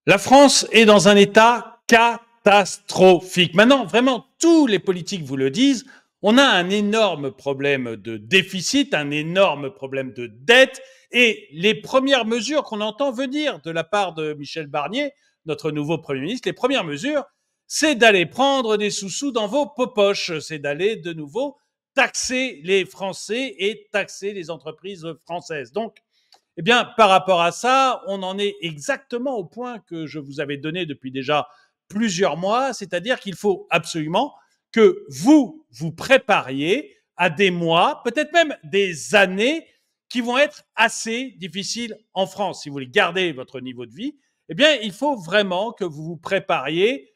La France est dans un état catastrophique. Maintenant, vraiment, tous les politiques vous le disent, on a un énorme problème de déficit, un énorme problème de dette, et les premières mesures qu'on entend venir de la part de Michel Barnier, notre nouveau Premier ministre, les premières mesures, c'est d'aller prendre des sous-sous dans vos poches, c'est d'aller de nouveau taxer les Français et taxer les entreprises françaises. Donc, eh bien, par rapport à ça, on en est exactement au point que je vous avais donné depuis déjà plusieurs mois, c'est-à-dire qu'il faut absolument que vous vous prépariez à des mois, peut-être même des années qui vont être assez difficiles en France. Si vous voulez garder votre niveau de vie, eh bien, il faut vraiment que vous vous prépariez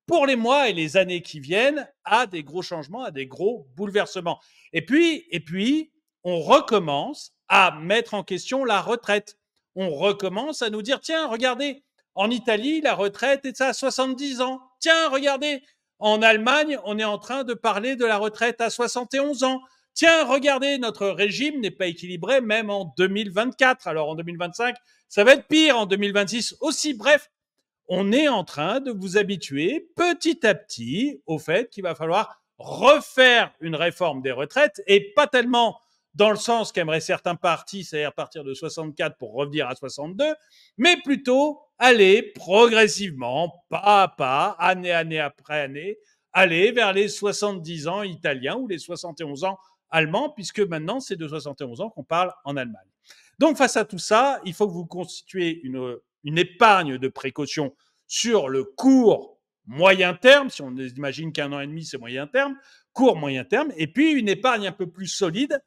pour les mois et les années qui viennent à des gros changements, à des gros bouleversements. Et puis, on recommence à mettre en question la retraite. On recommence à nous dire, tiens, regardez, en Italie, la retraite est à 70 ans. Tiens, regardez, en Allemagne, on est en train de parler de la retraite à 71 ans. Tiens, regardez, notre régime n'est pas équilibré même en 2024. Alors en 2025, ça va être pire, en 2026 aussi. Bref, on est en train de vous habituer petit à petit au fait qu'il va falloir refaire une réforme des retraites, et pas tellement dans le sens qu'aimeraient certains partis, c'est-à-dire partir de 64 pour revenir à 62, mais plutôt aller progressivement, pas à pas, année après année, aller vers les 70 ans italiens ou les 71 ans allemands, puisque maintenant c'est de 71 ans qu'on parle en Allemagne. Donc face à tout ça, il faut que vous constituiez une épargne de précaution sur le court moyen terme, si on imagine qu'un an et demi c'est moyen terme, court moyen terme, et puis une épargne un peu plus solide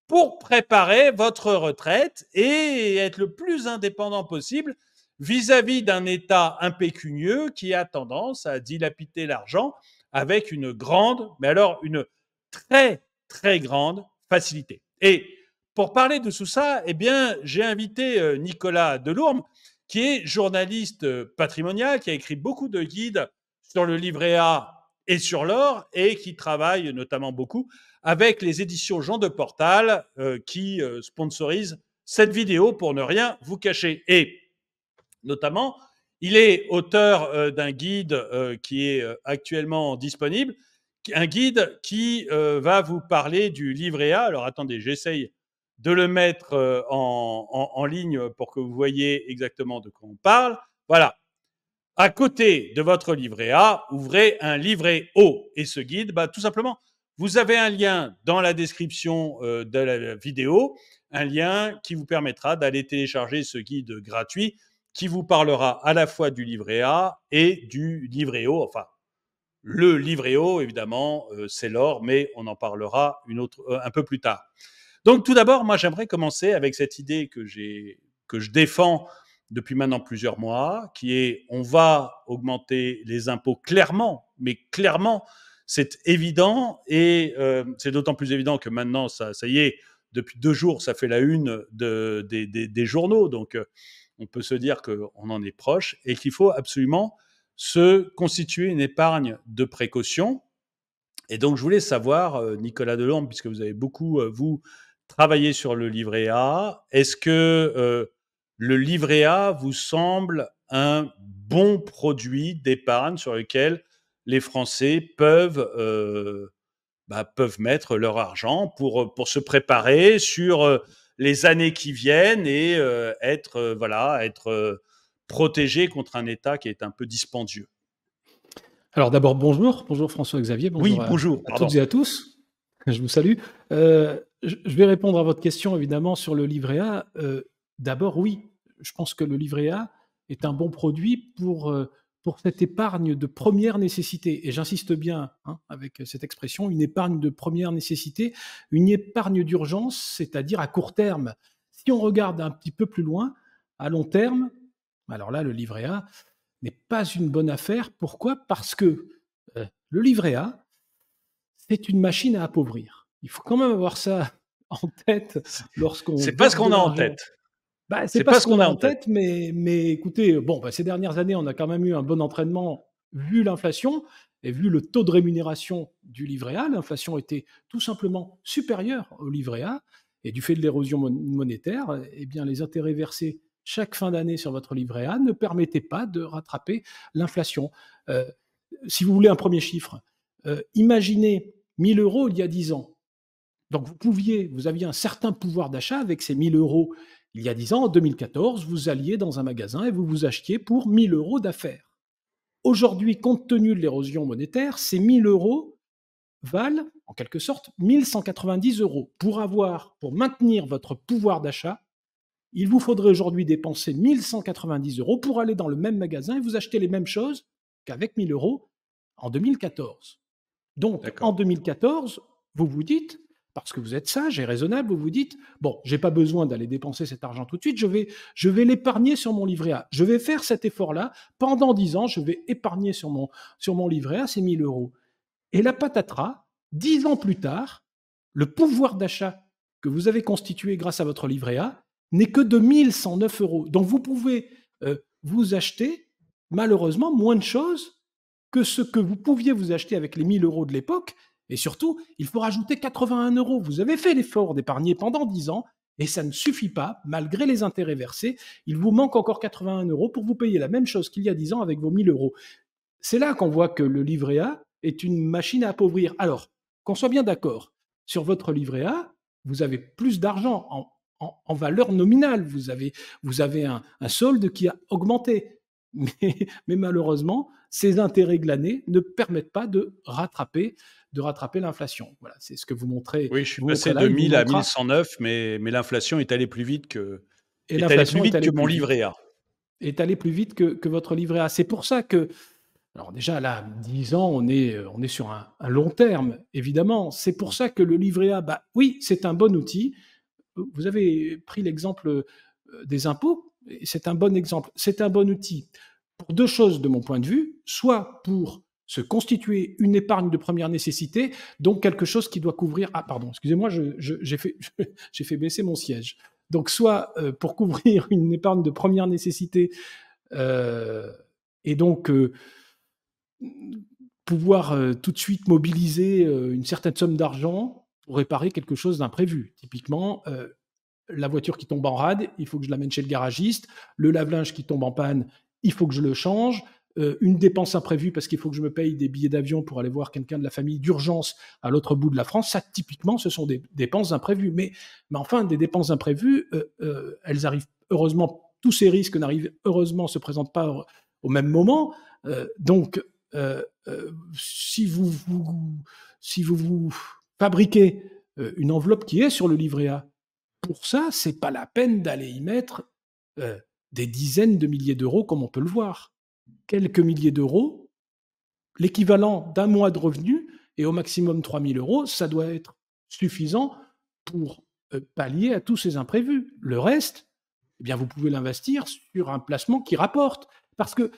pour préparer votre retraite et être le plus indépendant possible vis-à-vis d'un État impécunieux qui a tendance à dilapider l'argent avec une grande, mais alors une très, très grande facilité. Et pour parler de tout ça, eh bien, j'ai invité Nicolas Delourme, qui est journaliste patrimonial, qui a écrit beaucoup de guides sur le livret A et sur l'or, et qui travaille notamment beaucoup avec les éditions Jean de Portal, qui sponsorisent cette vidéo pour ne rien vous cacher. Et notamment, il est auteur d'un guide qui est actuellement disponible, un guide qui va vous parler du livret A. Alors attendez, j'essaye de le mettre en ligne pour que vous voyez exactement de quoi on parle. Voilà. À côté de votre livret A, ouvrez un livret O. Et ce guide, tout simplement, vous avez un lien dans la description de la vidéo, un lien qui vous permettra d'aller télécharger ce guide gratuit qui vous parlera à la fois du livret A et du livret O. Enfin, le livret O, évidemment, c'est l'or, mais on en parlera un peu plus tard. Donc, tout d'abord, moi, j'aimerais commencer avec cette idée que je défends depuis maintenant plusieurs mois, qui est on va augmenter les impôts clairement, mais clairement, c'est évident, et c'est d'autant plus évident que maintenant, ça y est, depuis 2 jours, ça fait la une des journaux, donc on peut se dire qu'on en est proche, et qu'il faut absolument se constituer une épargne de précaution. Et donc, je voulais savoir, Nicolas Delourme, puisque vous avez beaucoup, vous, travaillé sur le livret A, est-ce que le livret A vous semble un bon produit d'épargne sur lequel les Français peuvent mettre leur argent pour se préparer sur les années qui viennent et être protégé contre un État qui est un peu dispendieux? Alors d'abord, bonjour François-Xavier, Oui, bonjour bonjour, à pardon. toutes et à tous. Je vous salue. Je vais répondre à votre question évidemment sur le livret A. D'abord, oui, je pense que le livret A est un bon produit pour cette épargne de première nécessité. Et j'insiste bien avec cette expression, une épargne de première nécessité, une épargne d'urgence, c'est-à-dire à court terme. Si on regarde un petit peu plus loin, à long terme, alors là, le livret A n'est pas une bonne affaire. Pourquoi? Parce que le livret A, c'est une machine à appauvrir. Il faut quand même avoir ça en tête lorsqu'on C'est pas ce verse de qu'on a en l'argent. tête. C'est C'est pas pas ce ce qu'on qu'on a a en en tête. tête, mais écoutez, ces dernières années, on a quand même eu un bon entraînement vu l'inflation et vu le taux de rémunération du livret A. L'inflation était tout simplement supérieure au livret A, et du fait de l'érosion monétaire, eh bien, les intérêts versés chaque fin d'année sur votre livret A ne permettait pas de rattraper l'inflation. Euh, Si vous voulez un premier chiffre, imaginez 1000 euros il y a 10 ans. Donc vous aviez un certain pouvoir d'achat avec ces 1000 euros. Il y a 10 ans, en 2014, vous alliez dans un magasin et vous vous achetiez pour 1000 euros d'affaires. Aujourd'hui, compte tenu de l'érosion monétaire, ces 1000 euros valent, en quelque sorte, 1190 euros. Pour maintenir votre pouvoir d'achat, il vous faudrait aujourd'hui dépenser 1190 euros pour aller dans le même magasin et vous acheter les mêmes choses qu'avec 1000 euros en 2014. Donc, en D'accord. 2014, vous vous dites, parce que vous êtes sage et raisonnable, vous vous dites, bon, j'ai pas besoin d'aller dépenser cet argent tout de suite, je vais l'épargner sur mon livret A. Je vais faire cet effort-là. Pendant 10 ans, je vais épargner sur mon livret A ces 1000 euros. Et la patatras, 10 ans plus tard, le pouvoir d'achat que vous avez constitué grâce à votre livret A n'est que de 1109 euros. Donc vous pouvez vous acheter, malheureusement, moins de choses que ce que vous pouviez vous acheter avec les 1000 euros de l'époque. Et surtout, il faut rajouter 81 euros. Vous avez fait l'effort d'épargner pendant 10 ans et ça ne suffit pas, malgré les intérêts versés. Il vous manque encore 81 euros pour vous payer la même chose qu'il y a 10 ans avec vos 1000 euros. C'est là qu'on voit que le livret A est une machine à appauvrir. Alors, qu'on soit bien d'accord, sur votre livret A, vous avez plus d'argent en valeur nominale. Vous avez un solde qui a augmenté. Mais malheureusement, ces intérêts glanés ne permettent pas de rattraper l'inflation. Voilà, c'est ce que vous montrez. Oui, je suis Vous montrez passé là, de il vous 1000 à montrera. 1109, mais l'inflation est allée plus vite Et l'inflation est allée mon plus vite. livret A. Est allée plus vite que votre livret A. C'est pour ça que, alors déjà là, 10 ans, on est sur un long terme, évidemment. C'est pour ça que le livret A, bah oui, c'est un bon outil. Vous avez pris l'exemple des impôts, et c'est un bon exemple. C'est un bon outil pour deux choses de mon point de vue, soit pour se constituer une épargne de première nécessité, donc quelque chose qui doit couvrir... Ah pardon, excusez-moi, j'ai fait baisser mon siège. Donc soit pour couvrir une épargne de première nécessité, euh, et donc pouvoir tout de suite mobiliser une certaine somme d'argent pour réparer quelque chose d'imprévu. Typiquement, la voiture qui tombe en rade, il faut que je l'amène chez le garagiste. Le lave-linge qui tombe en panne, il faut que je le change. Une dépense imprévue parce qu'il faut que je me paye des billets d'avion pour aller voir quelqu'un de la famille d'urgence à l'autre bout de la France. Ça, typiquement, ce sont des dépenses imprévues. Mais enfin, des dépenses imprévues, elles arrivent heureusement. Tous ces risques n'arrivent heureusement se présentent pas au même moment. Donc, si vous fabriquez une enveloppe qui est sur le livret A, pour ça, c'est pas la peine d'aller y mettre des dizaines de milliers d'euros comme on peut le voir. Quelques milliers d'euros, l'équivalent d'un mois de revenus, et au maximum 3000 euros, ça doit être suffisant pour pallier à tous ces imprévus. Le reste, eh bien, vous pouvez l'investir sur un placement qui rapporte. Parce que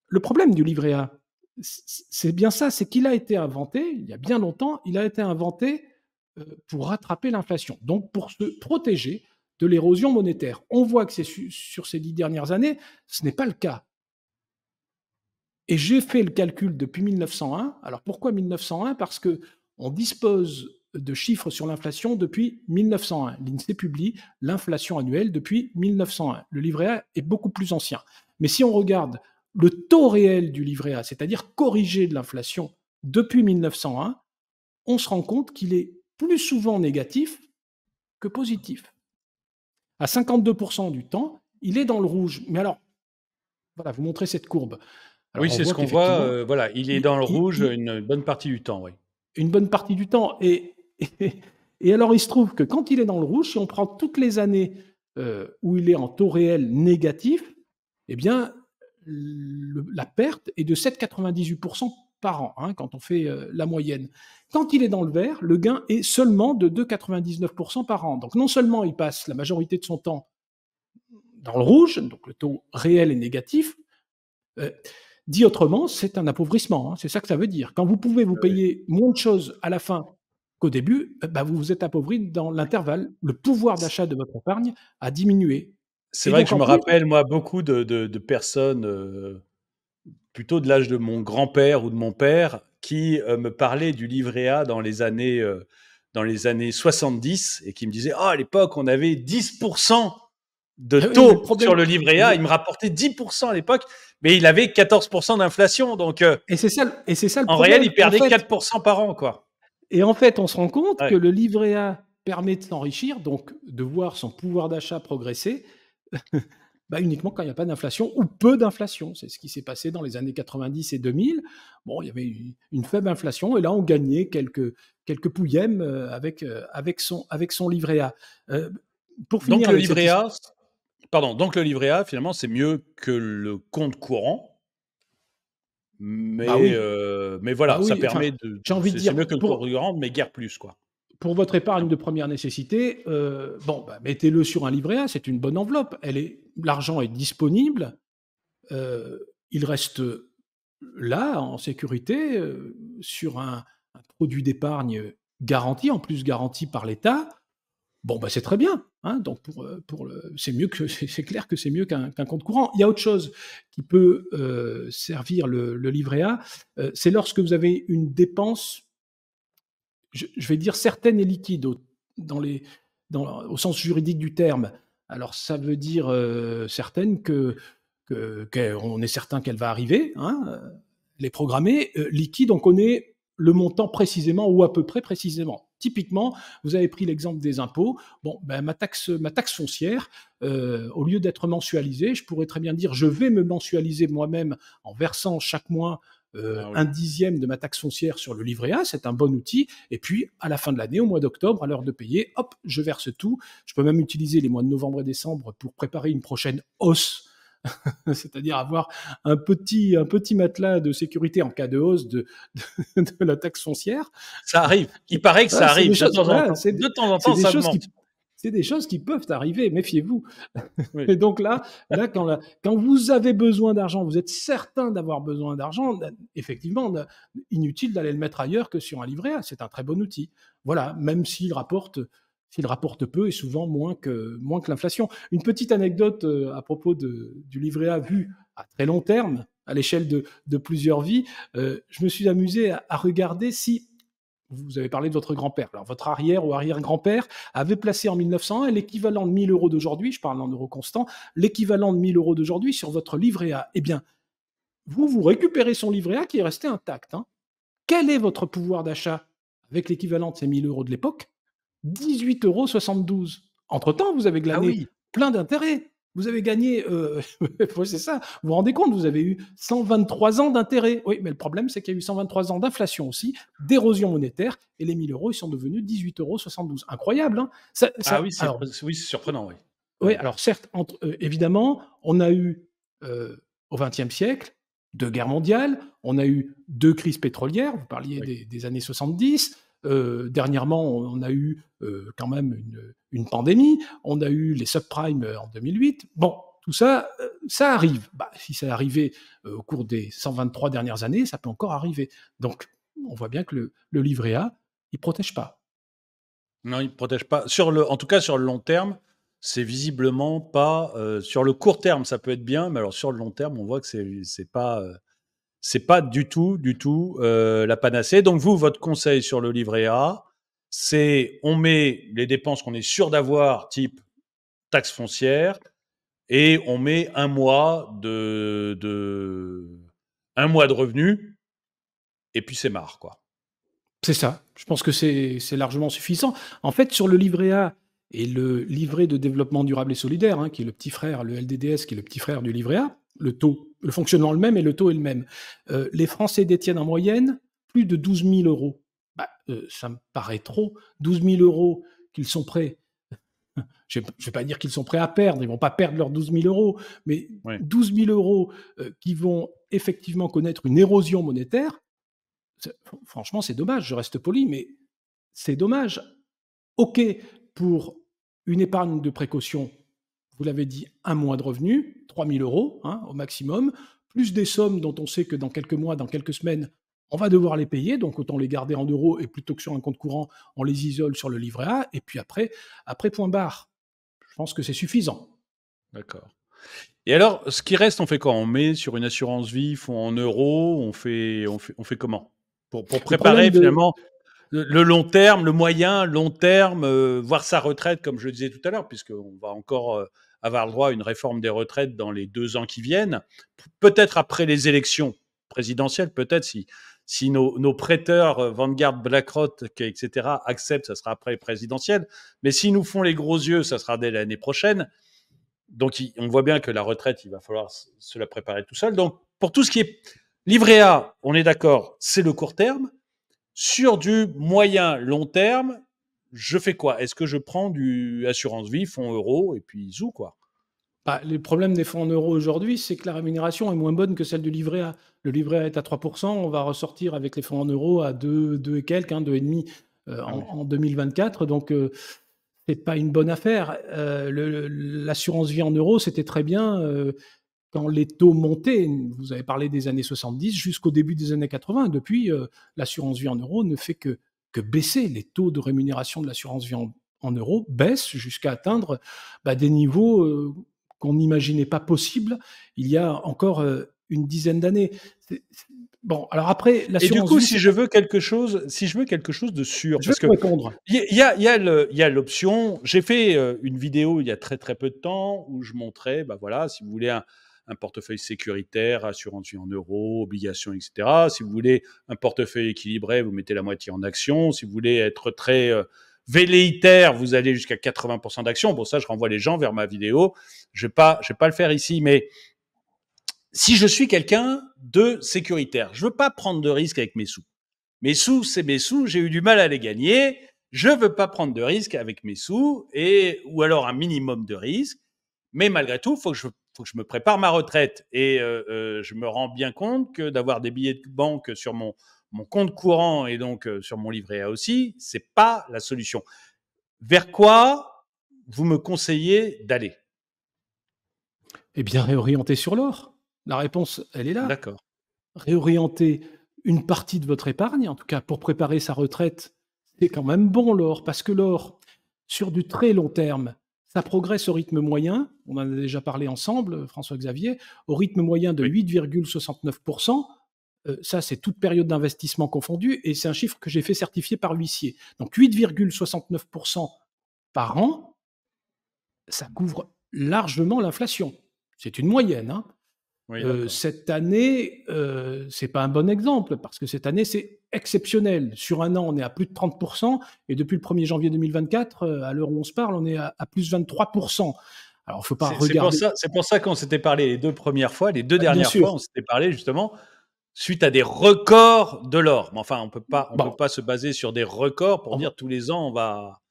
le problème du livret A, c'est bien ça, c'est qu'il a été inventé, il y a bien longtemps, il a été inventé pour rattraper l'inflation, donc pour se protéger de l'érosion monétaire. On voit que sur ces 10 dernières années, ce n'est pas le cas. Et j'ai fait le calcul depuis 1901. Alors pourquoi 1901 ? Parce qu'on dispose de chiffres sur l'inflation depuis 1901. L'INSEE publie l'inflation annuelle depuis 1901. Le livret A est beaucoup plus ancien. Mais si on regarde le taux réel du livret A, c'est-à-dire corrigé de l'inflation depuis 1901, on se rend compte qu'il est plus souvent négatif que positif. À 52% du temps, il est dans le rouge. Mais alors, voilà, vous montrez cette courbe. Alors, Oui, on c'est ce voit qu'on voit. qu'effectivement, Voilà, il est il, dans le il, rouge il, une bonne partie du temps, oui. une bonne partie du temps. Et alors, il se trouve que quand il est dans le rouge, si on prend toutes les années où il est en taux réel négatif, eh bien, la perte est de 7,98% par an, hein, quand on fait la moyenne. Quand il est dans le vert, le gain est seulement de 2,99% par an. Donc non seulement il passe la majorité de son temps dans le rouge, donc le taux réel est négatif, dit autrement, c'est un appauvrissement, hein, c'est ça que ça veut dire. Quand vous pouvez vous payer moins de choses à la fin qu'au début, bah vous vous êtes appauvri dans l'intervalle. Le pouvoir d'achat de votre épargne a diminué. C'est Et vrai que donc je en me plus, rappelle, moi, beaucoup de personnes, plutôt de l'âge de mon grand-père ou de mon père, qui me parlaient du livret A dans les années 70 et qui me disaient: «Oh, à l'époque, on avait 10% de Ah oui, mais le taux sur problème, le livret A. Il me rapportait 10% à l'époque, mais il avait 14% d'inflation. Donc, et c'est ça le en réel, problème. il perdait 4% par an, quoi. Et en fait, on se rend compte que Ouais. le livret A permet de s'enrichir, donc de voir son pouvoir d'achat progresser, bah, uniquement quand il n'y a pas d'inflation ou peu d'inflation. C'est ce qui s'est passé dans les années 90 et 2000. Bon, il y avait une faible inflation et là, on gagnait quelques pouillèmes avec son livret A. Pour Donc, finir le avec cette livret histoire. A, pardon, donc le livret A, finalement, c'est mieux que le compte courant. Bah oui, Mais bah voilà, ça oui, enfin, permet j'ai envie de c'est dire, mieux que le compte courant, mais guère plus, quoi. pour votre épargne de première nécessité, bon, bah, mettez-le sur un livret A, c'est une bonne enveloppe. L'argent est disponible, il reste là, en sécurité, sur un produit d'épargne garanti, en plus garanti par l'État. Bon, bah, c'est très bien. Hein, donc c'est mieux que c'est clair que c'est mieux qu'un compte courant. Il y a autre chose qui peut servir le livret A, c'est lorsque vous avez une dépense, je vais dire certaine et liquide au sens juridique du terme. Alors ça veut dire certaine qu'on est certain qu'elle va arriver, hein, elle est programmée. Liquide, on connaît le montant précisément ou à peu près précisément. Typiquement, vous avez pris l'exemple des impôts. Bon, ben, ma taxe foncière, au lieu d'être mensualisée, je pourrais très bien dire je vais me mensualiser moi-même en versant chaque mois Ah un oui. dixième de ma taxe foncière sur le livret A, c'est un bon outil. Et puis, à la fin de l'année, au mois d'octobre, à l'heure de payer, hop, je verse tout. Je peux même utiliser les mois de novembre et décembre pour préparer une prochaine hausse, c'est-à-dire avoir un petit matelas de sécurité en cas de hausse de la taxe foncière. Ça arrive. Il paraît que Voilà, ça c'est des arrive de choses, temps en voilà, temps. De temps en temps, des ça choses augmente. qui, c'est des choses qui peuvent arriver, méfiez-vous. Oui. Et donc là quand vous avez besoin d'argent, vous êtes certain d'avoir besoin d'argent, effectivement, inutile d'aller le mettre ailleurs que sur un livret A. C'est un très bon outil. Voilà, même s'il rapporte peu et souvent moins que l'inflation. Une petite anecdote à propos du livret A vu à très long terme, à l'échelle de plusieurs vies. Je me suis amusé à regarder si vous avez parlé de votre grand-père. Alors, votre arrière ou arrière-grand-père avait placé en 1901 l'équivalent de 1000 euros d'aujourd'hui, je parle en euros constants, l'équivalent de 1000 euros d'aujourd'hui sur votre livret A. Eh bien, vous récupérez son livret A qui est resté intact. Hein. Quel est votre pouvoir d'achat avec l'équivalent de ces 1000 euros de l'époque? 18,72 €. Entre-temps, vous avez Ah glané oui. plein d'intérêts. Vous avez gagné, ouais, c'est ça. Vous vous rendez compte, vous avez eu 123 ans d'intérêt. Oui, mais le problème, c'est qu'il y a eu 123 ans d'inflation aussi, d'érosion monétaire, et les 1000 euros, ils sont devenus 18,72 €. Incroyable, hein. Ah oui, Alors, oui, c'est surprenant, oui. oui, Oui. alors certes, évidemment, on a eu au XXe siècle deux guerres mondiales, on a eu deux crises pétrolières, vous parliez Oui. des années 70, dernièrement, on a eu quand même une pandémie, on a eu les subprimes en 2008. Bon, tout ça, ça arrive. Bah, si ça est arrivé au cours des 123 dernières années, ça peut encore arriver. Donc, on voit bien que le livret A, il protège pas. Non, il ne protège pas. En tout cas, sur le long terme, c'est visiblement pas. Sur le court terme, ça peut être bien, mais alors sur le long terme, on voit que c'est pas du tout la panacée. Donc vous, votre conseil sur le livret A, c'est on met les dépenses qu'on est sûr d'avoir, type taxe foncière, et on met un mois de revenus, et puis c'est marre, quoi. C'est ça. Je pense que c'est largement suffisant. En fait, sur le livret A et le livret de développement durable et solidaire, hein, qui est le petit frère, le LDDS, qui est le petit frère du livret A, le fonctionnement est le même et le taux est le même. Les Français détiennent en moyenne plus de 12 000 euros. Bah, ça me paraît trop. 12 000 euros qu'ils sont prêts. Je ne vais pas dire qu'ils sont prêts à perdre, ils ne vont pas perdre leurs 12 000 euros, mais Oui. 12 000 euros qui vont effectivement connaître une érosion monétaire. Franchement, c'est dommage, je reste poli, mais c'est dommage. OK, pour une épargne de précaution, vous l'avez dit, un mois de revenus, 3 000 euros hein, au maximum, plus des sommes dont on sait que dans quelques mois, dans quelques semaines, on va devoir les payer, donc autant les garder en euros et plutôt que sur un compte courant, on les isole sur le livret A, et puis après point barre. Je pense que c'est suffisant. D'accord. Et alors, ce qui reste, on fait quoi? On met sur une assurance vie, en euros, on fait comment? Pour Le problème préparer de, finalement le long terme, le moyen, long terme, voir sa retraite, comme je le disais tout à l'heure, puisqu'on va encore avoir le droit à une réforme des retraites dans les 2 ans qui viennent, peut-être après les élections présidentielles, peut-être si nos prêteurs Vanguard, BlackRock, etc. acceptent, ça sera après les présidentielles. Mais s'ils nous font les gros yeux, ça sera dès l'année prochaine. Donc, on voit bien que la retraite, il va falloir se la préparer tout seul. Donc, pour tout ce qui est livret A, on est d'accord, c'est le court terme. Sur du moyen long terme, je fais quoi? Est-ce que je prends du assurance vie, fonds euro, et puis zou, quoi? Bah, le problème des fonds en euros aujourd'hui, c'est que la rémunération est moins bonne que celle du livret A. Le livret A est à 3%, on va ressortir avec les fonds en euros à 2 et quelques, 2,5 Ah oui. en 2024. Donc, c'est pas une bonne affaire. L'assurance vie en euros, c'était très bien quand les taux montaient. Vous avez parlé des années 70 jusqu'au début des années 80. Depuis, l'assurance vie en euros ne fait que baisser. Les taux de rémunération de l'assurance vie en euros baissent jusqu'à atteindre des niveaux qu'on n'imaginait pas possibles il y a encore une dizaine d'années. Bon, alors après, Et du l'assurance coup, vie, si je veux quelque chose de sûr, je vais parce que vous répondre. il y a l'option. J'ai fait une vidéo il y a très très peu de temps où je montrais, bah voilà, si vous voulez un portefeuille sécuritaire, assurance vie en euros, obligations, etc. Si vous voulez un portefeuille équilibré, vous mettez la moitié en actions. Si vous voulez être très velléitaire, vous allez jusqu'à 80% d'actions. Bon, ça, je renvoie les gens vers ma vidéo. Je vais pas le faire ici, mais si je suis quelqu'un de sécuritaire, je veux pas prendre de risques avec mes sous. Mes sous, c'est mes sous, j'ai eu du mal à les gagner. Je veux pas prendre de risques avec mes sous, ou alors un minimum de risques. Mais malgré tout, faut que je me prépare ma retraite. Et je me rends bien compte que d'avoir des billets de banque sur mon compte courant et donc sur mon livret A aussi, c'est pas la solution. Vers quoi vous me conseillez d'aller? Eh bien, réorienter sur l'or. La réponse, elle est là. D'accord. Réorienter une partie de votre épargne, en tout cas pour préparer sa retraite, c'est quand même bon l'or, parce que l'or, sur du très long terme, ça progresse au rythme moyen, on en a déjà parlé ensemble, François-Xavier, au rythme moyen de Oui. 8,69%. Ça, c'est toute période d'investissement confondue, et c'est un chiffre que j'ai fait certifier par l'huissier. Donc 8,69% par an, ça couvre largement l'inflation. C'est une moyenne, hein. Oui, d'accord. Cette année, c'est pas un bon exemple parce que cette année, c'est exceptionnel. Sur un an, on est à plus de 30% et depuis le 1er janvier 2024, à l'heure où on se parle, on est à plus 23%. Alors, il faut pas regarder. C'est pour ça qu'on s'était parlé les 2 premières fois, les 2 Bien dernières sûr. fois, on s'était parlé justement suite à des records de l'or. Mais enfin, on peut Bon, pas se baser sur des records pour on va dire tous les ans on non, va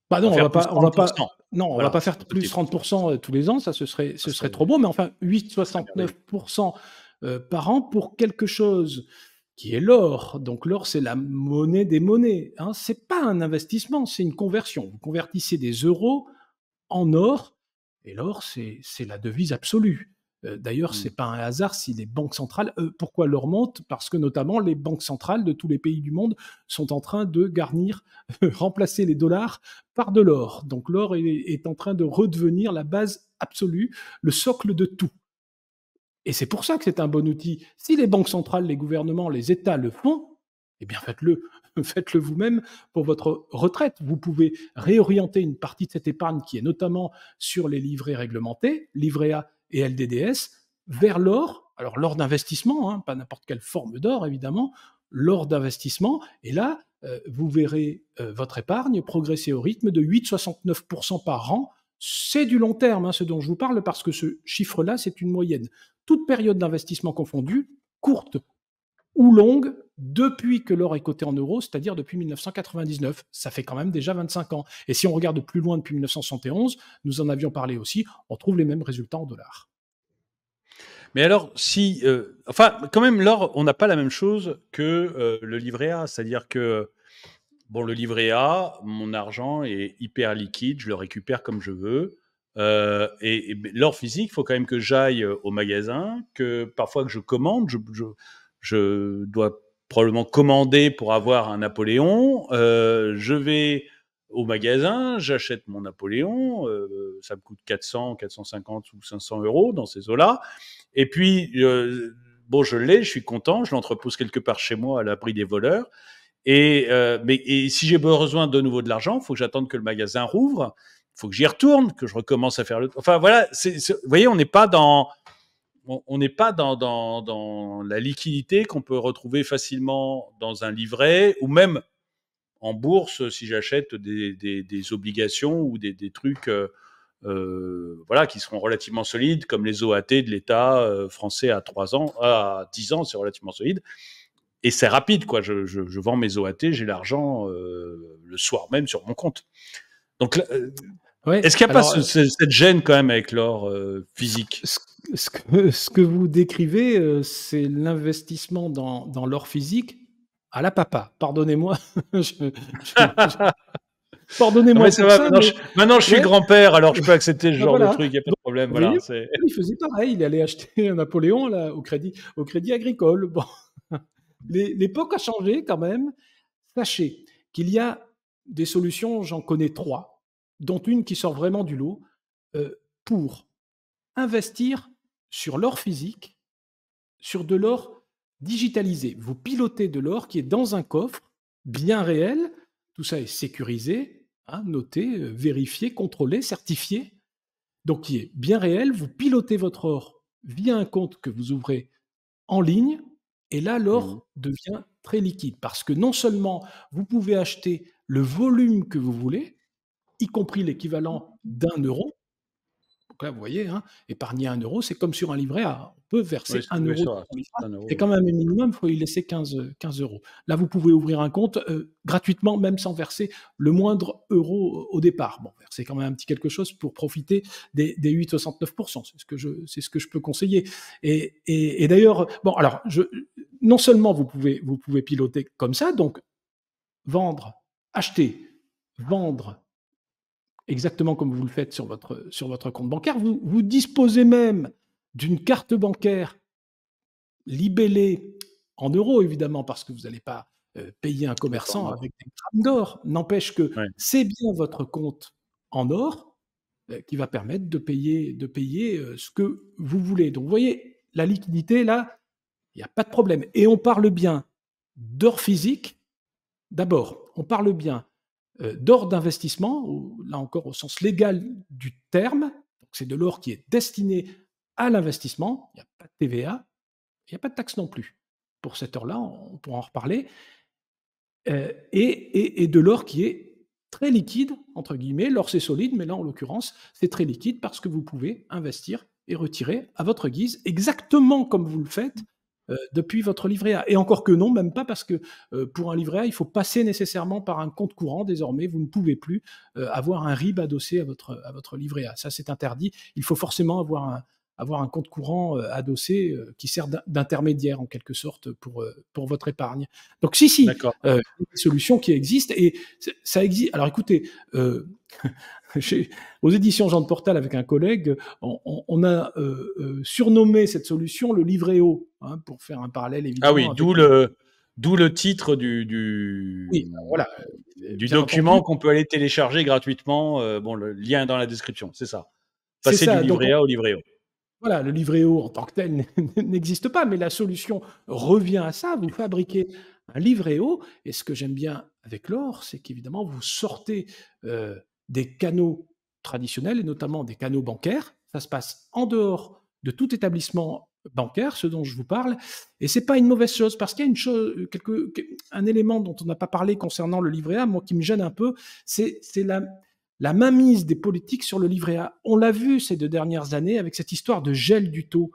faire plus on va pas 30%. non, on va Voilà, pas c'est faire pas plus possible. 30% tous les ans, ça Ça ce serait trop beau, mais enfin ça serait merveilleux. 8,69% par an pour quelque chose qui est l'or. Donc l'or, c'est la monnaie des monnaies, hein. C'est pas un investissement, c'est une conversion. Vous convertissez des euros en or et l'or, c'est la devise absolue. D'ailleurs, Mmh. c'est pas un hasard si les banques centrales, pourquoi l'or monte? Parce que notamment les banques centrales de tous les pays du monde sont en train de garnir, remplacer les dollars par de l'or. Donc l'or est en train de redevenir la base absolue, le socle de tout. Et c'est pour ça que c'est un bon outil. Si les banques centrales, les gouvernements, les États le font, eh bien faites-le. Faites-le vous-même pour votre retraite. Vous pouvez réorienter une partie de cette épargne qui est notamment sur les livrets réglementés, livret A et LDDS, vers l'or. Alors l'or d'investissement, hein, pas n'importe quelle forme d'or évidemment, l'or d'investissement. Et là, vous verrez votre épargne progresser au rythme de 8,69% par an. C'est du long terme, hein, ce dont je vous parle, parce que ce chiffre-là, c'est une moyenne. Toute période d'investissement confondue, courte ou longue, depuis que l'or est coté en euros, c'est-à-dire depuis 1999. Ça fait quand même déjà 25 ans. Et si on regarde plus loin depuis 1971, nous en avions parlé aussi, on trouve les mêmes résultats en dollars. Mais alors, si, enfin, quand même, l'or, on n'a pas la même chose que le livret A. C'est-à-dire que, bon, le livret A, mon argent est hyper liquide, je le récupère comme je veux. L'or physique, il faut quand même que j'aille au magasin, que parfois que je commande. Je dois probablement commander pour avoir un Napoléon. Je vais au magasin, j'achète mon Napoléon. Ça me coûte 400, 450 ou 500 euros dans ces eaux-là. Et puis, bon, je suis content, je l'entrepose quelque part chez moi à l'abri des voleurs. Et si j'ai besoin de nouveau de l'argent, il faut que j'attende que le magasin rouvre. faut que j'y retourne, que je recommence à faire le. Enfin voilà, vous voyez, on n'est pas dans dans la liquidité qu'on peut retrouver facilement dans un livret ou même en bourse si j'achète des obligations ou des trucs voilà, qui seront relativement solides, comme les OAT de l'État français à 3 ans, à 10 ans, c'est relativement solide. Et c'est rapide, quoi. Je vends mes OAT, j'ai l'argent le soir même sur mon compte. Donc, Ouais, est-ce qu'il n'y a alors, pas cette gêne quand même avec l'or physique? ce que vous décrivez, c'est l'investissement dans l'or physique à la papa. Pardonnez-moi. Non, mais Pardonnez-moi ça pour va, ça, maintenant je suis ouais, grand-père, alors je peux accepter ce bah, genre de voilà. truc, il n'y a pas Donc, de problème. vous voyez, Voilà, c'est... il faisait pareil, il allait acheter un Napoléon là, au crédit agricole. Bon, l'époque a changé quand même. Sachez qu'il y a des solutions, j'en connais 3, dont une qui sort vraiment du lot, pour investir sur l'or physique, sur de l'or digitalisé. Vous pilotez de l'or qui est dans un coffre bien réel, tout ça est sécurisé, hein, noté, vérifié, contrôlé, certifié, donc qui est bien réel. Vous pilotez votre or via un compte que vous ouvrez en ligne, et là, Mmh. l'or devient très liquide parce que non seulement vous pouvez acheter le volume que vous voulez, y compris l'équivalent d'1 euro. Donc là, vous voyez, hein, épargner 1 euro, c'est comme sur un livret A. On peut Oui, verser oui, 1 euro c'est sur vrai, son livret A, c'est un et euro. quand même, un minimum, il faut y laisser 15 euros. Là, vous pouvez ouvrir un compte gratuitement, même sans verser le moindre euro au départ. Bon, verser quand même un petit quelque chose pour profiter des 8,69%. C'est ce que je peux conseiller. Et d'ailleurs, bon, alors, non seulement vous pouvez piloter comme ça, donc vendre, acheter, vendre, exactement comme vous le faites sur votre compte bancaire. Vous disposez même d'une carte bancaire libellée en euros, évidemment, parce que vous n'allez pas payer un D'accord, commerçant ouais. avec des grammes d'or. N'empêche que Ouais. c'est bien votre compte en or qui va permettre de payer ce que vous voulez. Donc, vous voyez, la liquidité, là, il n'y a pas de problème. Et on parle bien d'or physique. D'abord, on parle bien d'or d'investissement, là encore au sens légal du terme. Donc c'est de l'or qui est destiné à l'investissement. Il n'y a pas de TVA, il n'y a pas de taxe non plus. Pour cette or-là, on pourra en reparler. Et de l'or qui est très liquide, entre guillemets. L'or, c'est solide, mais là, en l'occurrence, c'est très liquide parce que vous pouvez investir et retirer à votre guise, exactement comme vous le faites depuis votre livret A. Et encore que non, même pas parce que pour un livret A, il faut passer nécessairement par un compte courant. Désormais, vous ne pouvez plus avoir un RIB adossé à votre livret A. Ça, c'est interdit. Il faut forcément avoir un compte courant adossé qui sert d'intermédiaire en quelque sorte pour votre épargne. Donc si, D'accord. il y a des solutions qui existent et ça existe. Alors écoutez, aux éditions Jean de Portal avec un collègue, on a surnommé cette solution le livret-O, hein, pour faire un parallèle Ah évidemment oui, avec... d'où le titre Oui, voilà, du bien entendu, document qu'on peut aller télécharger gratuitement. Bon, le lien est dans la description, c'est ça. c'est Passer du ça. Donc livret A au livret O. voilà, le livret-O en tant que tel n'existe pas, mais la solution revient à ça. Vous fabriquez un livret-O, et ce que j'aime bien avec l'or, c'est qu'évidemment, vous sortez des canaux traditionnels, et notamment des canaux bancaires. Ça se passe en dehors de tout établissement bancaire, ce dont je vous parle, et c'est pas une mauvaise chose, parce qu'il y a un élément dont on n'a pas parlé concernant le livret A, moi qui me gêne un peu, c'est la mainmise des politiques sur le livret A. On l'a vu ces 2 dernières années avec cette histoire de gel du taux.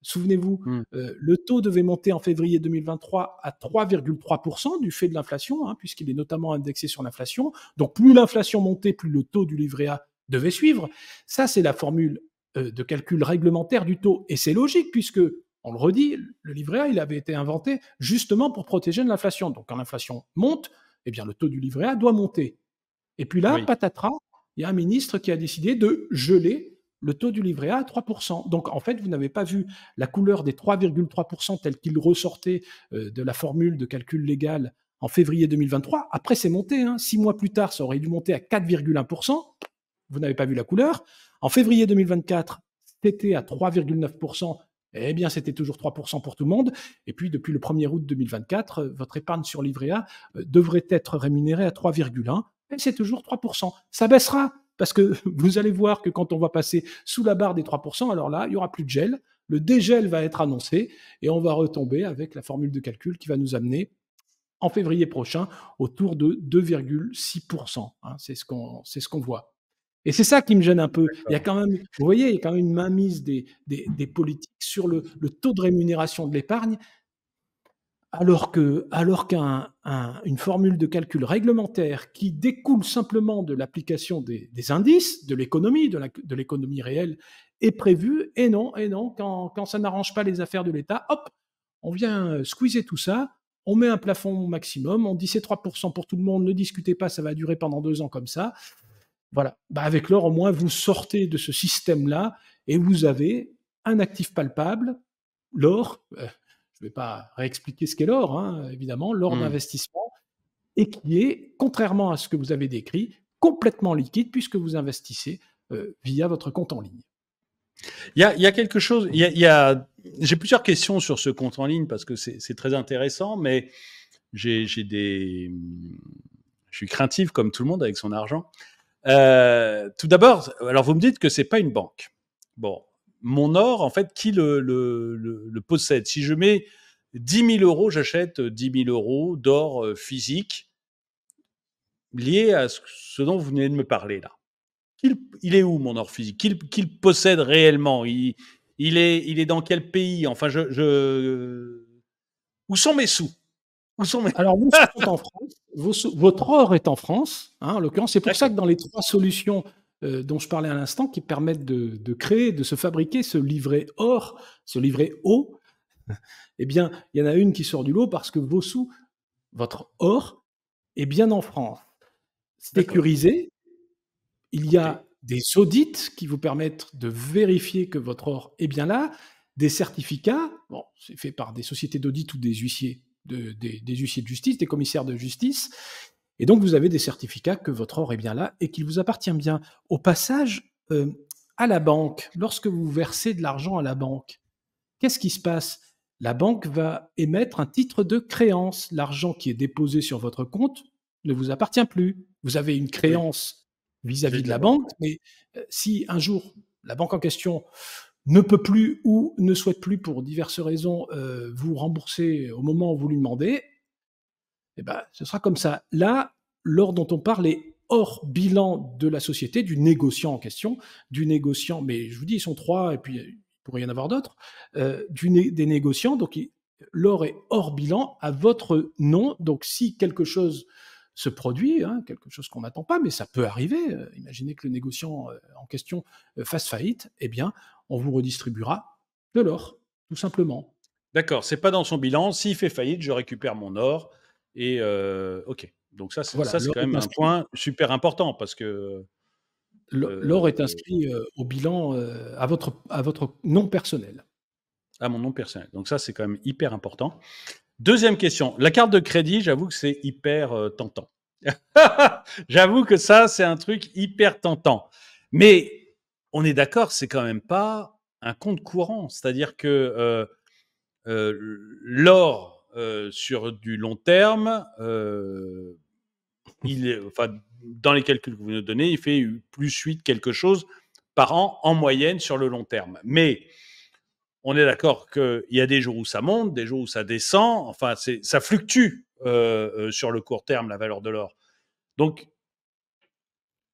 Souvenez-vous, Mmh. le taux devait monter en février 2023 à 3,3% du fait de l'inflation, hein, puisqu'il est notamment indexé sur l'inflation. Donc plus l'inflation montait, plus le taux du livret A devait suivre. Ça, c'est la formule de calcul réglementaire du taux. Et c'est logique, puisque, on le redit, le livret A, il avait été inventé justement pour protéger de l'inflation. Donc quand l'inflation monte, eh bien, le taux du livret A doit monter. Et puis là, Oui. patatras, il y a un ministre qui a décidé de geler le taux du livret A à 3%. Donc en fait, vous n'avez pas vu la couleur des 3,3% tel qu'il ressortait de la formule de calcul légal en février 2023. Après, c'est monté. 6 mois plus tard, ça aurait dû monter à 4,1%. Vous n'avez pas vu la couleur. En février 2024, c'était à 3,9%. Eh bien, c'était toujours 3% pour tout le monde. Et puis, depuis le 1er août 2024, votre épargne sur livret A devrait être rémunérée à 3,1%. Et c'est toujours 3%. Ça baissera parce que vous allez voir que quand on va passer sous la barre des 3%, alors là, il n'y aura plus de gel, le dégel va être annoncé et on va retomber avec la formule de calcul qui va nous amener en février prochain autour de 2,6%. Hein, c'est ce qu'on voit. Et c'est ça qui me gêne un peu. Il y a quand même, vous voyez, il y a quand même une mainmise des politiques sur le taux de rémunération de l'épargne, alors qu'une formule de calcul réglementaire qui découle simplement de l'application des indices de l'économie réelle est prévue. Et non, quand ça n'arrange pas les affaires de l'État, hop, on vient squeezer tout ça, on met un plafond maximum, on dit c'est 3% pour tout le monde, ne discutez pas, ça va durer pendant 2 ans comme ça. Voilà. Bah, avec l'or, au moins, vous sortez de ce système-là et vous avez un actif palpable, l'or. Je ne vais pas réexpliquer ce qu'est l'or, hein, évidemment, l'or d'investissement, et qui est, contrairement à ce que vous avez décrit, complètement liquide puisque vous investissez via votre compte en ligne. Il y a quelque chose. J'ai plusieurs questions sur ce compte en ligne parce que c'est très intéressant, mais je suis craintif comme tout le monde avec son argent. Tout d'abord, alors vous me dites que c'est pas une banque. Bon, mon or, en fait, qui le possède? Si je mets 10 000 euros, j'achète 10 000 euros d'or physique lié à ce dont vous venez de me parler là. Il est où mon or physique? Qu'il possède réellement? Il est dans quel pays? Enfin, où sont mes sous? Alors, vos sous sont en France. Votre or est en France. Hein, en l'occurrence, c'est pour ça que dans les 3 solutions dont je parlais à l'instant, qui permettent de créer, de se fabriquer ce livret or, ce livret eau, eh bien, il y en a une qui sort du lot parce que vos sous, votre or, est bien en France. Sécurisé, il y a des audits qui vous permettent de vérifier que votre or est bien là, des certificats, bon, c'est fait par des sociétés d'audit ou des huissiers des huissiers de justice, des commissaires de justice, et donc vous avez des certificats que votre or est bien là et qu'il vous appartient bien. Au passage, à la banque, lorsque vous versez de l'argent à la banque, qu'est-ce qui se passe? La banque va émettre un titre de créance. L'argent qui est déposé sur votre compte ne vous appartient plus. Vous avez une créance vis-à-vis de la banque, mais si un jour la banque en question ne peut plus ou ne souhaite plus pour diverses raisons vous rembourser au moment où vous lui demandez, eh ben, ce sera comme ça. Là, l'or dont on parle est hors bilan de la société, du négociant en question, du négociant, mais je vous dis, ils sont 3 et puis il pourrait y en avoir d'autres, des négociants. Donc, l'or est hors bilan à votre nom. Donc, si quelque chose se produit, hein, quelque chose qu'on n'attend pas, mais ça peut arriver, imaginez que le négociant en question fasse faillite, eh bien, on vous redistribuera de l'or, tout simplement. D'accord, c'est pas dans son bilan. S'il fait faillite, je récupère mon or. Et ok. Donc ça, c'est quand même un point super important parce que l'or est inscrit au bilan à votre nom personnel. À mon nom personnel. Donc ça, c'est quand même hyper important. Deuxième question. La carte de crédit, j'avoue que c'est hyper tentant. J'avoue que ça, c'est un truc hyper tentant. Mais on est d'accord, c'est quand même pas un compte courant. C'est-à-dire que l'or sur du long terme, dans les calculs que vous nous donnez, il fait plus 8 quelque chose par an en moyenne sur le long terme. Mais on est d'accord qu'il y a des jours où ça monte, des jours où ça descend. Enfin, ça fluctue sur le court terme, la valeur de l'or. Donc,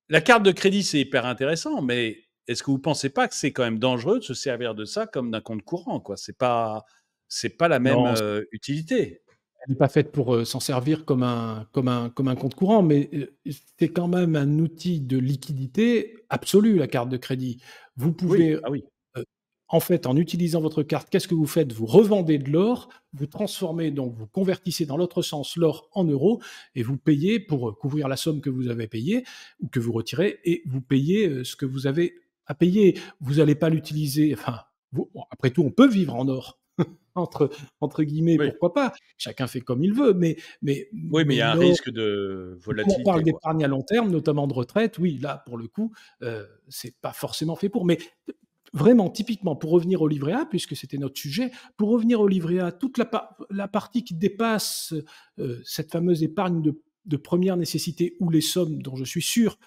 la carte de crédit, c'est hyper intéressant, mais est-ce que vous ne pensez pas que c'est quand même dangereux de se servir de ça comme d'un compte courant, quoi? C'est pas la même utilité. Elle n'est pas faite pour s'en servir comme un compte courant, mais c'est quand même un outil de liquidité absolu, la carte de crédit. Vous pouvez, en fait, en utilisant votre carte, qu'est-ce que vous faites? Vous revendez de l'or, vous transformez, donc vous convertissez dans l'autre sens l'or en euros et vous payez pour couvrir la somme que vous avez payée ou que vous retirez et vous payez ce que vous avez à payer. Vous n'allez pas l'utiliser, enfin, après tout, on peut vivre en or. entre guillemets, pourquoi pas? Chacun fait comme il veut, mais oui, mais il y a un risque de volatilité. On parle d'épargne à long terme, notamment de retraite. Oui, là, pour le coup, c'est pas forcément fait pour. Mais vraiment, typiquement, pour revenir au livret A, puisque c'était notre sujet, pour revenir au livret A, toute la partie qui dépasse cette fameuse épargne de première nécessité ou les sommes dont je suis sûr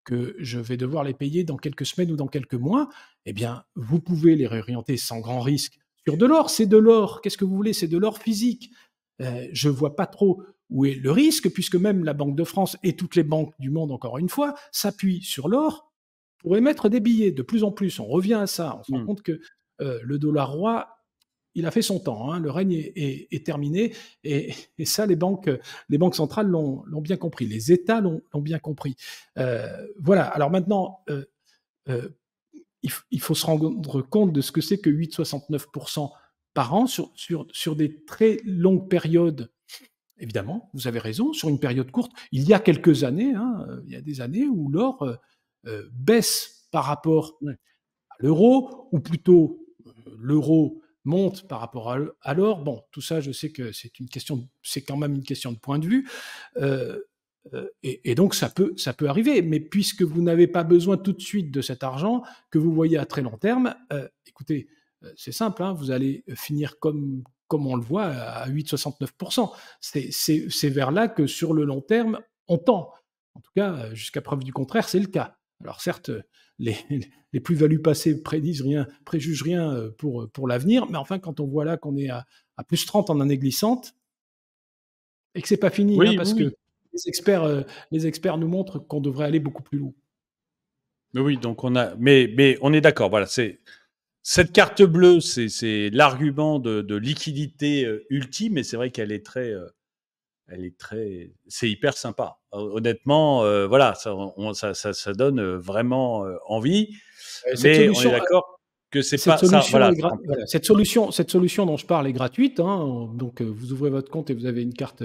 que je vais devoir les payer dans quelques semaines ou dans quelques mois, eh bien, vous pouvez les réorienter sans grand risque sur de l'or. C'est de l'or. Qu'est-ce que vous voulez? C'est de l'or physique. Je vois pas trop où est le risque, puisque même la Banque de France et toutes les banques du monde, encore une fois, s'appuient sur l'or pour émettre des billets. De plus en plus, on revient à ça. On se rend Mmh. compte que le dollar roi, il a fait son temps, hein, le règne est terminé, et ça, les banques centrales l'ont bien compris, les États l'ont bien compris. Voilà, alors maintenant, euh, il faut se rendre compte de ce que c'est que 8,69% par an sur des très longues périodes. Évidemment, vous avez raison, sur une période courte. Il y a quelques années, hein, il y a des années où l'or baisse par rapport Ouais. à l'euro, ou plutôt l'euro monte par rapport à l'or. Bon, tout ça, je sais que c'est quand même une question de point de vue. Euh, et donc, ça peut arriver. Mais puisque vous n'avez pas besoin tout de suite de cet argent, que vous voyez à très long terme, écoutez, c'est simple, hein, vous allez finir comme on le voit à 8,69%. C'est vers là que sur le long terme, on tend. En tout cas, jusqu'à preuve du contraire, c'est le cas. Alors certes, les, les plus-values passées préjugent rien pour l'avenir, mais enfin, quand on voit là qu'on est à plus 30 en année glissante, et que c'est pas fini, hein, Oui, parce oui, que oui. les experts nous montrent qu'on devrait aller beaucoup plus loin. Oui, donc mais on est d'accord. Voilà, cette carte bleue, c'est l'argument de liquidité ultime, et c'est vrai qu'elle est c'est hyper sympa. Honnêtement, voilà, ça donne vraiment envie. Cette Mais on est solution, d'accord que c'est Cette pas ça. solution Voilà. est voilà, cette solution dont je parle est gratuite, hein. Donc, vous ouvrez votre compte et vous avez une carte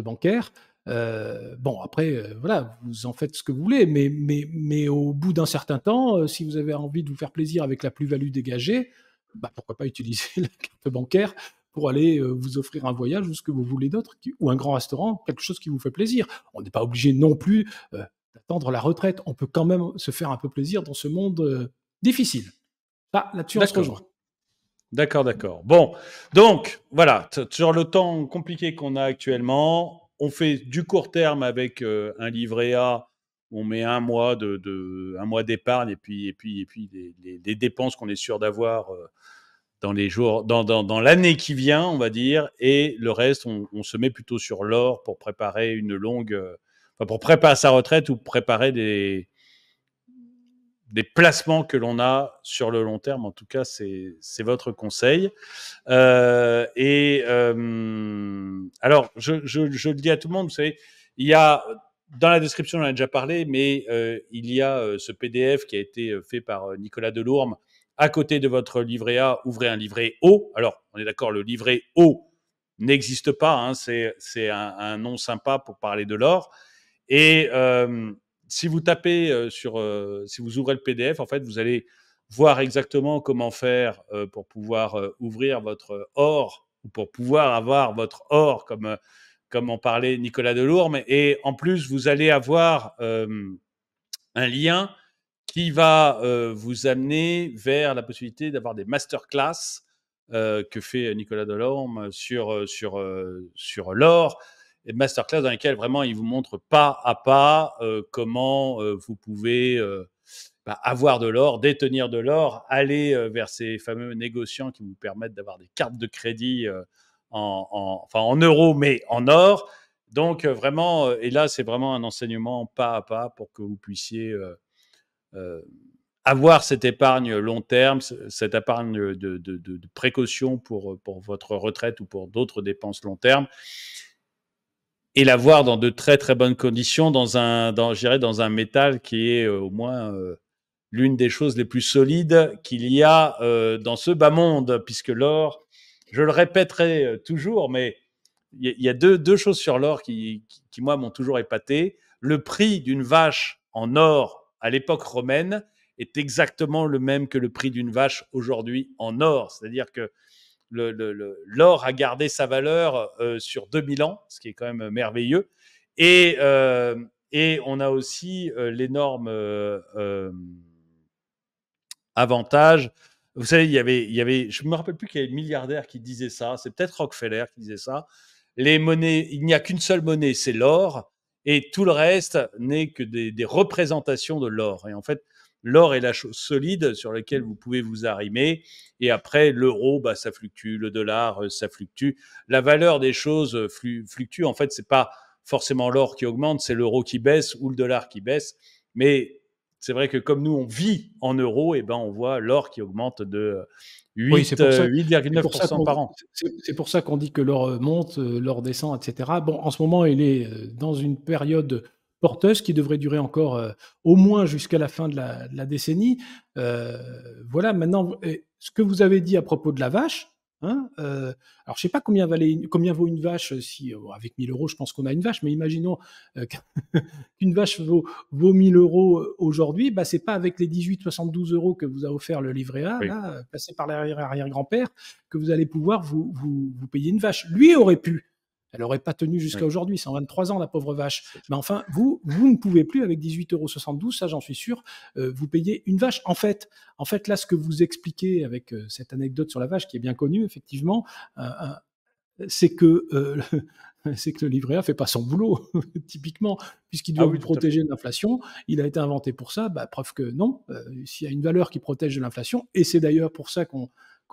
bancaire. Bon, après, voilà, vous en faites ce que vous voulez, mais au bout d'un certain temps, si vous avez envie de vous faire plaisir avec la plus-value dégagée, bah, pourquoi pas utiliser la carte bancaire pour aller vous offrir un voyage ou ce que vous voulez d'autre, ou un grand restaurant, quelque chose qui vous fait plaisir. On n'est pas obligé non plus d'attendre la retraite. On peut quand même se faire un peu plaisir dans ce monde difficile. Ah, là-dessus, on se rejoint. D'accord. D'accord, d'accord. Bon, donc voilà, sur le temps compliqué qu'on a actuellement, on fait du court terme avec un livret A. On met un mois d'épargne, et puis les dépenses qu'on est sûr d'avoir dans les jours, dans l'année qui vient, on va dire, et le reste, on se met plutôt sur l'or pour préparer enfin, pour préparer sa retraite ou préparer des placements que l'on a sur le long terme. En tout cas, c'est votre conseil. Alors, je le dis à tout le monde, vous savez, il y a dans la description, on en a déjà parlé, mais il y a ce PDF qui a été fait par Nicolas Delourme à côté de votre livret A. Ouvrez un livret O. Alors, on est d'accord, le livret O n'existe pas, hein, c'est un nom sympa pour parler de l'or. Et si vous tapez si vous ouvrez le PDF, en fait, vous allez voir exactement comment faire pour pouvoir ouvrir votre or, ou pour pouvoir avoir votre or, comme en parlait Nicolas Delourme. Et en plus, vous allez avoir un lien qui va vous amener vers la possibilité d'avoir des masterclass que fait Nicolas Delorme sur l'or, et masterclass dans lesquelles vraiment il vous montre pas à pas comment vous pouvez avoir de l'or, détenir de l'or, aller vers ces fameux négociants qui vous permettent d'avoir des cartes de crédit enfin en euros, mais en or. Donc vraiment, et là c'est vraiment un enseignement pas à pas pour que vous puissiez euh, avoir cette épargne long terme, cette épargne de précaution pour votre retraite ou pour d'autres dépenses long terme, et l'avoir dans de très très bonnes conditions, je dirais dans un métal qui est au moins l'une des choses les plus solides qu'il y a dans ce bas monde, puisque l'or, je le répéterai toujours, mais il y a deux choses sur l'or qui moi, m'ont toujours épaté. Le prix d'une vache en or à l'époque romaine est exactement le même que le prix d'une vache aujourd'hui en or. C'est-à-dire que l'or a gardé sa valeur sur 2000 ans, ce qui est quand même merveilleux. Et, et on a aussi l'énorme avantage. Vous savez, il y avait, je me rappelle plus quel milliardaire qui disait ça. C'est peut-être Rockefeller qui disait ça. Les monnaies, il n'y a qu'une seule monnaie, c'est l'or. et tout le reste n'est que des représentations de l'or. Et en fait, l'or est la chose solide sur laquelle vous pouvez vous arrimer. Et après, l'euro, bah, ça fluctue, le dollar, ça fluctue. La valeur des choses fluctue. En fait, c'est pas forcément l'or qui augmente, c'est l'euro qui baisse ou le dollar qui baisse. Mais c'est vrai que comme nous, on vit en euros, et ben on voit l'or qui augmente de Oui, 8,9% par an. c'est pour ça qu'on dit que l'or monte, l'or descend, etc. Bon, en ce moment, il est dans une période porteuse qui devrait durer encore au moins jusqu'à la fin de la décennie. Voilà, maintenant, ce que vous avez dit à propos de la vache, hein, alors je sais pas combien vaut une vache, si avec 1000 euros, je pense qu'on a une vache, mais imaginons qu'une vache vaut 1000 euros aujourd'hui, bah, c'est pas avec les 18,72 euros que vous a offert le livret A, Oui, là, passé par l'arrière-grand-père, que vous allez pouvoir vous payer une vache. Lui aurait pu. Elle n'aurait pas tenu jusqu'à oui, aujourd'hui, 123 ans, la pauvre vache. c'est Mais enfin, vous ne pouvez plus, avec 18,72 €, ça j'en suis sûr, vous payer une vache. En fait, là, ce que vous expliquez avec cette anecdote sur la vache, qui est bien connue, effectivement, c'est que c'est que le livret A fait pas son boulot, typiquement, puisqu'il Ah doit oui, vous tout à fait. protéger de l'inflation. Il a été inventé pour ça, bah, preuve que non. S'il y a une valeur qui protège de l'inflation, et c'est d'ailleurs pour ça qu'on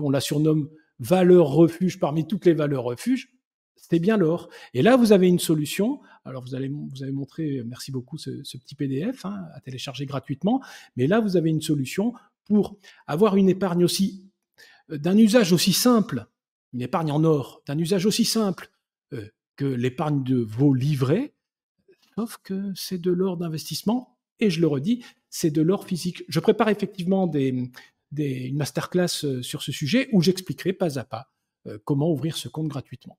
la surnomme valeur refuge parmi toutes les valeurs refuges, c'est bien l'or. Et là, vous avez une solution. Alors, vous avez montré, merci beaucoup, ce petit PDF hein, à télécharger gratuitement. Mais là, vous avez une solution pour avoir une épargne aussi d'un usage aussi simple, une épargne en or, d'un usage aussi simple que l'épargne de vos livrets, sauf que c'est de l'or d'investissement, et je le redis, c'est de l'or physique. Je prépare effectivement une masterclass sur ce sujet où j'expliquerai pas à pas comment ouvrir ce compte gratuitement.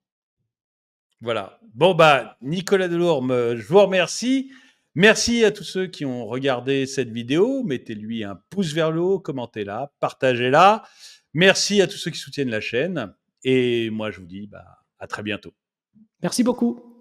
Voilà. Bon, bah, Nicolas Delorme, je vous remercie. Merci à tous ceux qui ont regardé cette vidéo. Mettez-lui un pouce vers le haut, commentez-la, partagez-la. Merci à tous ceux qui soutiennent la chaîne. Et moi, je vous dis bah, à très bientôt. Merci beaucoup.